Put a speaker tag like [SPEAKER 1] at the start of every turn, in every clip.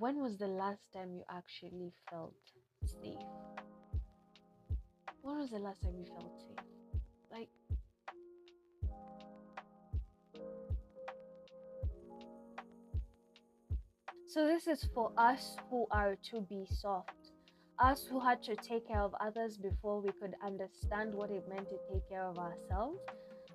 [SPEAKER 1] when was the last time you actually felt safe? When was the last time you felt safe? Like, so this is for us who are to be soft. Us who had to take care of others before we could understand what it meant to take care of ourselves.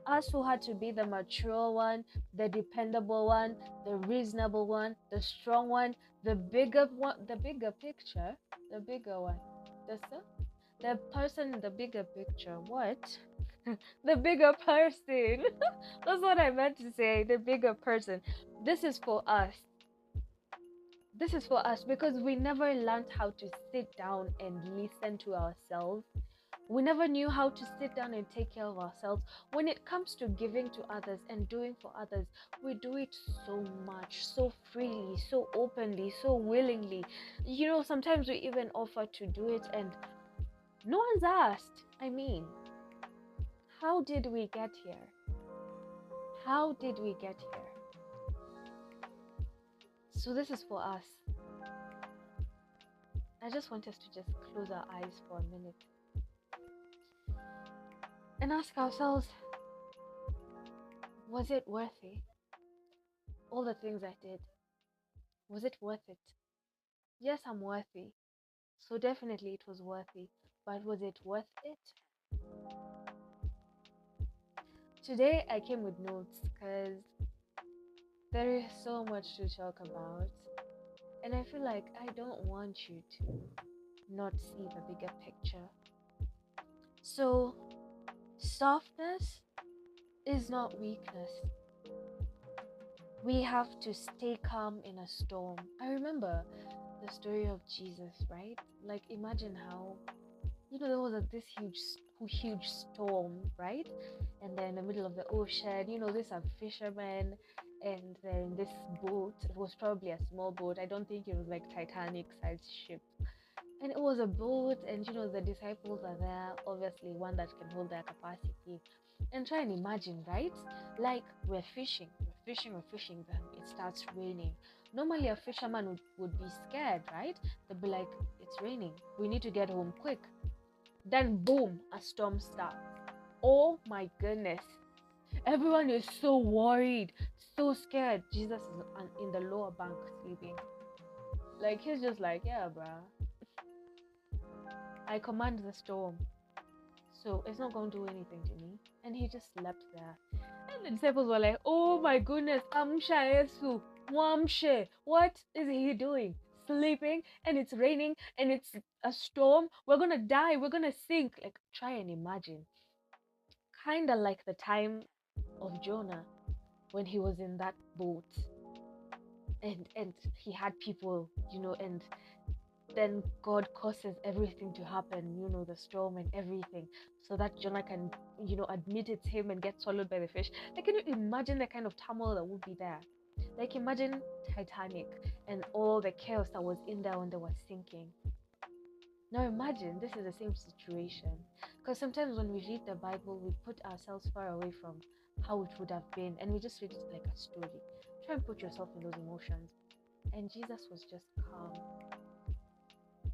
[SPEAKER 1] Us who had to be the mature one, the dependable one, the reasonable one, the strong one, the bigger one, the bigger picture, the bigger one. The person in the bigger picture. What? The bigger person. That's what I meant to say. The bigger person. This is for us. This is for us because we never learned how to sit down and listen to ourselves. We never knew how to sit down and take care of ourselves. When it comes to giving to others and doing for others, we do it so much, so freely, so openly, so willingly. You know, sometimes we even offer to do it and no one's asked. I mean, how did we get here? How did we get here? So this is for us. I just want us to just close our eyes for a minute and ask ourselves, was it worthy? All the things I did, was it worth it? Yes, I'm worthy. So definitely it was worthy. But was it worth it? Today I came with notes because there is so much to talk about. And I feel like I don't want you to not see the bigger picture. So, softness is not weakness. We have to stay calm in a storm. I remember the story of Jesus, right? Like, imagine how, there was this huge storm, right? And they're in the middle of the ocean. These are fishermen, and they're in this boat. It was probably a small boat. I don't think it was like Titanic-sized ship. And it was a boat, and the disciples are there, obviously one that can hold their capacity. And try and imagine, right? Like we're fishing, then it starts raining. Normally a fisherman would be scared, right? They'd be like, it's raining, we need to get home quick. Then boom, a storm starts. Oh my goodness. Everyone is so worried, so scared. Jesus is in the lower bank sleeping. Like he's just like, yeah, bruh, I command the storm, so it's not going to do anything to me. And he just slept there. And the disciples were like, oh my goodness, Amsha Yesu, Wamshe, what is he doing? Sleeping, and it's raining, and it's a storm. We're gonna die, we're gonna sink. Like, try and imagine. Kind of like the time of Jonah when he was in that boat and he had people, and then God causes everything to happen, the storm and everything, so that Jonah can, admit it's him and get swallowed by the fish. Like, can you imagine the kind of turmoil that would be there? Like, imagine Titanic and all the chaos that was in there when they were sinking. Now imagine this is the same situation, because sometimes when we read the Bible, we put ourselves far away from how it would have been, and we just read it like a story. Try and put yourself in those emotions. And Jesus was just calm.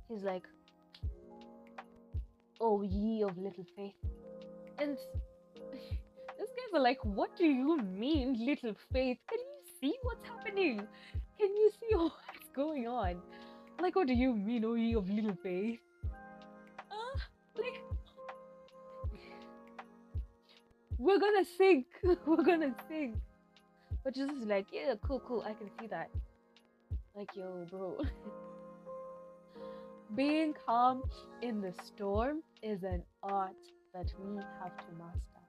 [SPEAKER 1] He's like, oh, ye of little faith. And these guys are like, what do you mean, little faith? Can you see what's happening? Can you see what's going on? Like, what do you mean, oh, ye of little faith? Like, we're gonna sink. We're gonna sink. But Jesus is like, yeah, cool, I can see that. Like, yo, bro. Being calm in the storm is an art that we have to master.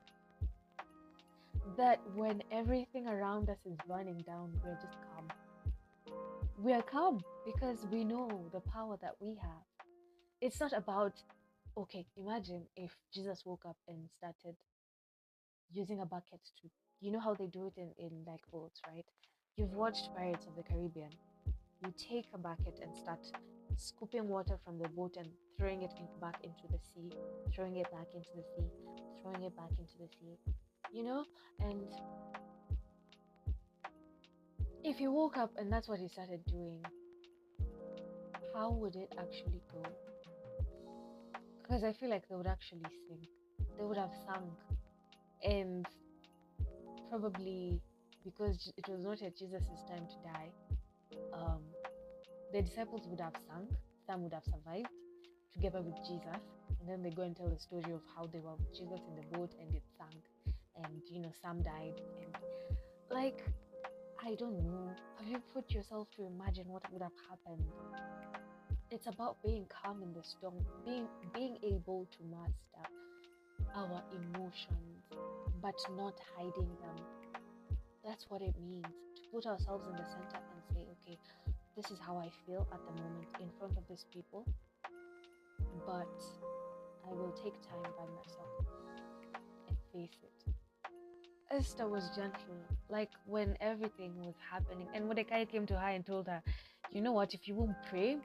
[SPEAKER 1] That when everything around us is running down, we're just calm. We are calm because we know the power that we have. It's not about, okay, imagine if Jesus woke up and started using a bucket to, how they do it in like boats, right? You've watched Pirates of the Caribbean. You take a bucket and start scooping water from the boat and throwing it back into the sea, throwing it back into the sea, throwing it back into the sea, and if he woke up and that's what he started doing, how would it actually go? Because I feel like they would actually sink. They would have sunk. And probably because it was not yet Jesus' time to die, um, the disciples would have sunk. Some would have survived together with Jesus. And then they go and tell the story of how they were with Jesus in the boat and it sank. And, some died. And, like, I don't know. Have you put yourself to imagine what would have happened? It's about being calm in the storm, being able to master our emotions, but not hiding them. That's what it means to put ourselves in the center and say, okay, this is how I feel at the moment in front of these people, but I will take time by myself and face it. Esther was gentle, like when everything was happening, and Mordecai came to her and told her, you know what, if you won't pray,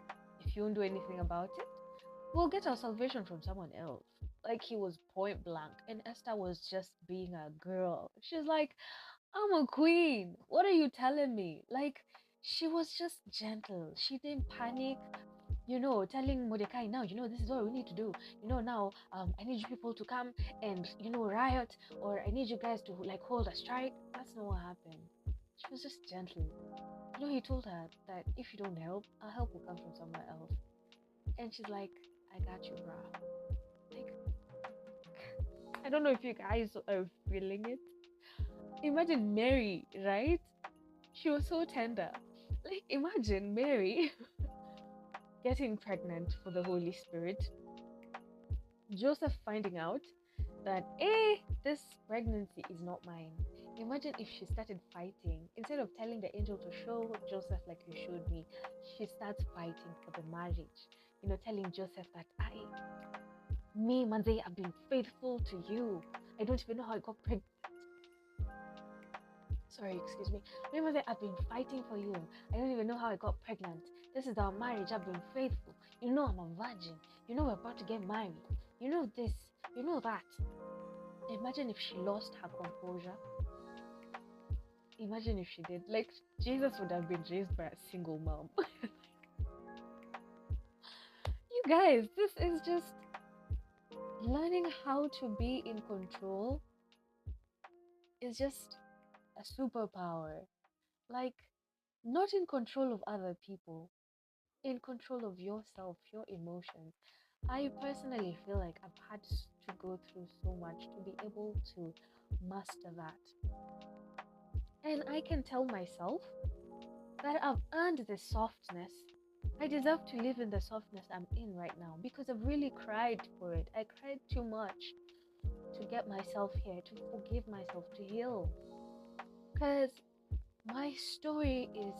[SPEAKER 1] if you won't do anything about it, we'll get our salvation from someone else. Like, he was point blank, and Esther was just being a girl. She's like, I'm a queen. What are you telling me? Like, she was just gentle. She didn't panic, telling Mordecai, now, this is what we need to do. Now, I need you people to come and, riot, or I need you guys to, like, hold a strike. That's not what happened. She was just gentle. He told her that if you don't help, our help will come from somewhere else. And she's like, I got you, brah. Like, I don't know if you guys are feeling it. Imagine Mary, right? She was so tender. Like, imagine Mary getting pregnant for the Holy Spirit. Joseph finding out that, this pregnancy is not mine. Imagine if she started fighting. Instead of telling the angel to show Joseph like you showed me, she starts fighting for the marriage. Telling Joseph that me, Manze, I've been faithful to you. I don't even know how I got pregnant. Sorry, excuse me. Me, Manze, I've been fighting for you. I don't even know how I got pregnant. This is our marriage. I've been faithful. I'm a virgin. We're about to get married. This. That. Imagine if she lost her composure. Imagine if she did. Like, Jesus would have been raised by a single mom. You guys, this is just learning how to be in control is just a superpower. Like, not in control of other people, in control of yourself, your emotions. I personally feel like I've had to go through so much to be able to master that. And I can tell myself that I've earned this softness. I deserve to live in the softness I'm in right now because I've really cried for it. I cried too much to get myself here, to forgive myself, to heal. Because my story is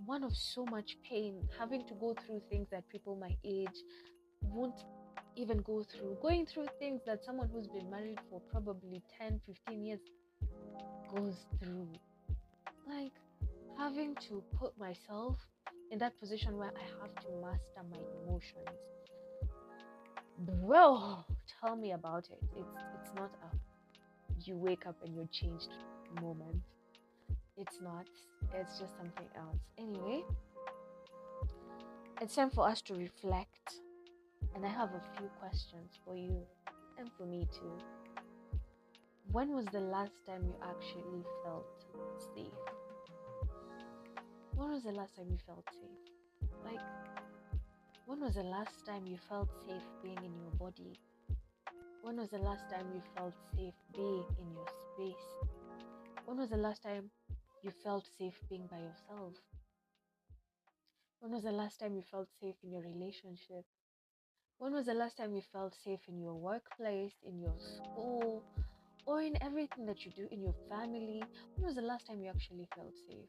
[SPEAKER 1] one of so much pain, having to go through things that people my age won't even go through, going through things that someone who's been married for probably 10, 15 years goes through. Like, having to put myself in that position where I have to master my emotions. Bro, tell me about it. It's not a you wake up and you're changed moment. It's not. It's just something else. Anyway, it's time for us to reflect. And I have a few questions for you and for me too. When was the last time you actually felt safe? When was the last time you felt safe? Like, when was the last time you felt safe being in your body? When was the last time you felt safe being in your space? When was the last time you felt safe being by yourself? When was the last time you felt safe in your relationship? When was the last time you felt safe in your workplace, in your school, or in everything that you do in your family? When was the last time you actually felt safe?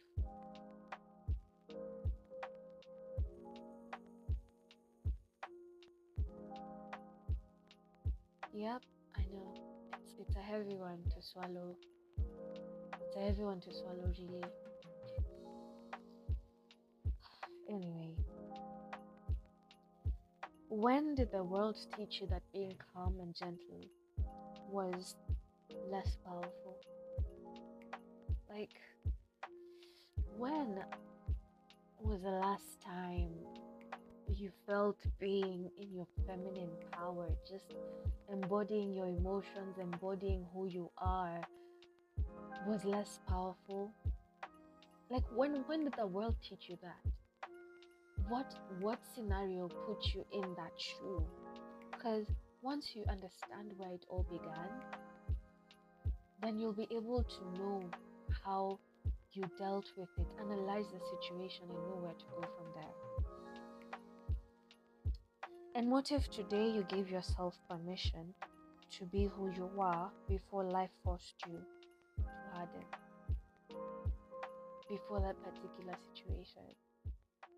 [SPEAKER 1] Yep, I know. It's a heavy one to swallow. It's a heavy one to swallow, really. Anyway, when did the world teach you that being calm and gentle was less powerful? Like, when was the last time you felt being in your feminine power, just embodying your emotions, embodying who you are, was less powerful? Like when did the world teach you that? What scenario put you in that shoe? Because once you understand where it all began, then you'll be able to know how you dealt with it, analyze the situation, and know where to go from there. And what if today you gave yourself permission to be who you are before life forced you to harden? Before that particular situation,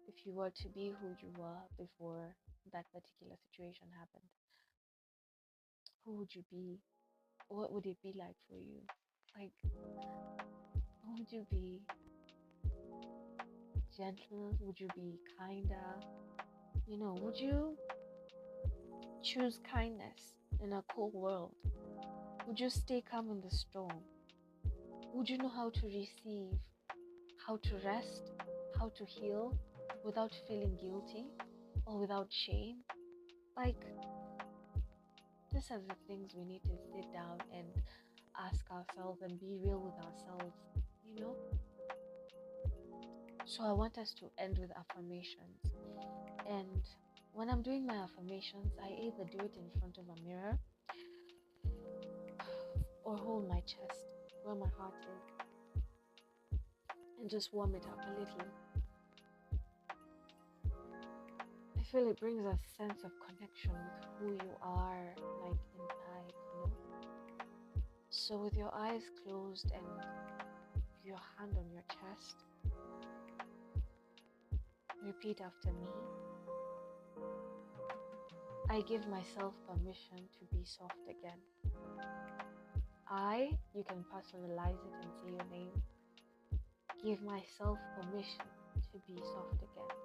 [SPEAKER 1] if you were to be who you were before that particular situation happened, who would you be? What would it be like for you? Like, would you be gentle? Would you be kinder? Would you choose kindness in a cold world? Would you stay calm in the storm? Would you know how to receive, how to rest, how to heal without feeling guilty or without shame? Like, these are the things we need to sit down and ask ourselves and be real with ourselves, So I want us to end with affirmations. And when I'm doing my affirmations, I either do it in front of a mirror or hold my chest where my heart is and just warm it up a little. I feel it brings a sense of connection with who you are, like inside, So with your eyes closed and your hand on your chest, repeat after me. I give myself permission to be soft again. You can personalize it and say your name. Give myself permission to be soft again.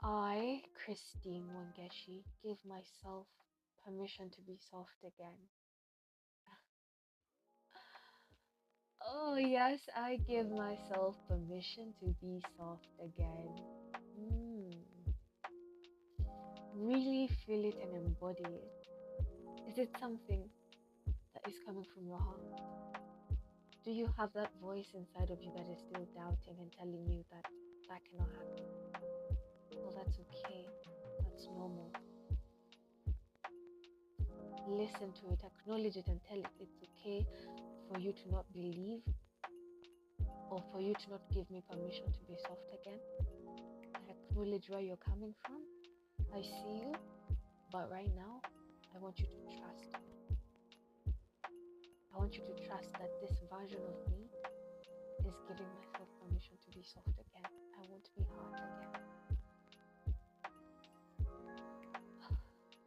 [SPEAKER 1] I, Christine Wangeshi, give myself permission to be soft again. Oh yes, I give myself permission to be soft again. Really feel it and embody it. Is it something that is coming from your heart? Do you have that voice inside of you that is still doubting and telling you that cannot happen? Well, that's okay. That's normal. Listen to it, acknowledge it, and tell it it's okay for you to not believe or for you to not give me permission to be soft again. I acknowledge where you're coming from. I see you, but right now, I want you to trust me. I want you to trust that this version of me is giving myself permission to be soft again. I won't be hard again.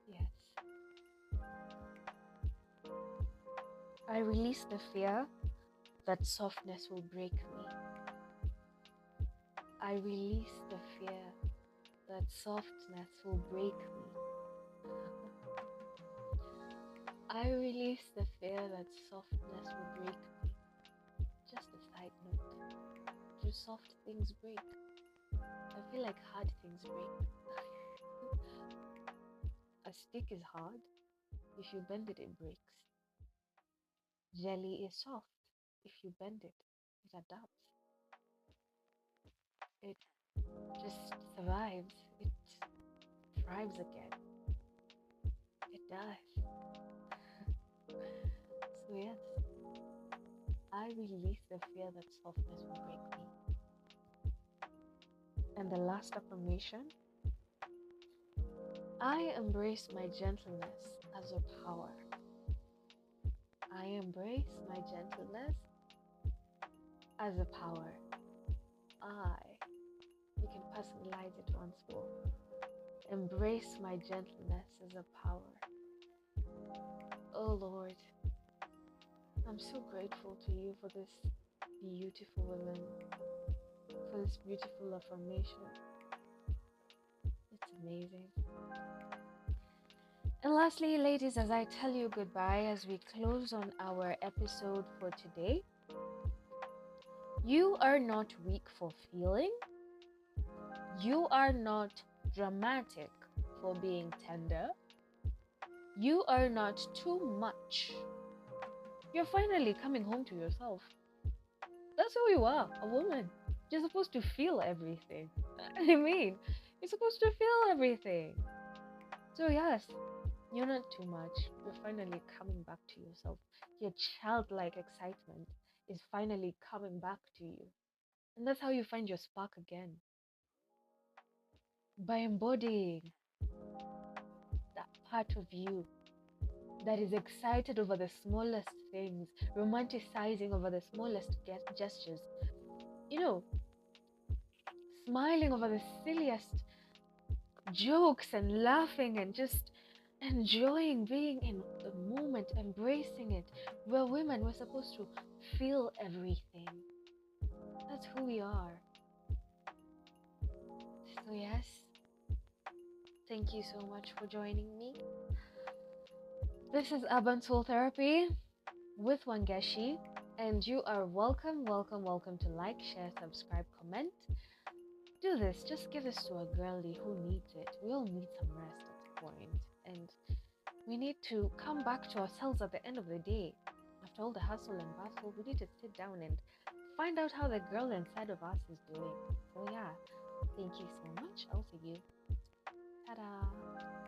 [SPEAKER 1] Yes. I release the fear that softness will break me. I release the fear that softness will break me. I release the fear that softness will break me. Just a side note. Do soft things break? I feel like hard things break. A stick is hard. If you bend it, it breaks. Jelly is soft. If you bend it, it adapts. It just survives. It thrives again. It does. So yes, I release the fear that softness will break me. And the last affirmation, I embrace my gentleness as a power. I embrace my gentleness as a power. You can personalize it once more. Embrace my gentleness as a power. Oh Lord, I'm so grateful to you for this beautiful woman, for this beautiful affirmation. It's amazing. And lastly, ladies, as I tell you goodbye, as we close on our episode for today, you are not weak for feeling. You are not dramatic for being tender. You are not too much. You're finally coming home to yourself. That's who you are, a woman. You're supposed to feel everything. I mean, you're supposed to feel everything. So, yes, you're not too much. You're finally coming back to yourself. Your childlike excitement is finally coming back to you. And that's how you find your spark again. By embodying that part of you that is excited over the smallest things, romanticizing over the smallest gestures, you know, smiling over the silliest jokes and laughing and just enjoying being in the moment, embracing it. We're women, we're supposed to feel everything. That's who we are. So, yes, thank you so much for joining me. This is Urban Soul Therapy with Wangeshi, and you are welcome to like, share, subscribe, comment. Do this, just give this to a girlie who needs it. We all need some rest at the point, and we need to come back to ourselves at the end of the day. After all the hustle and bustle, we need to sit down and find out how the girl inside of us is doing. So yeah, thank you so much. I'll see you. Ta-da!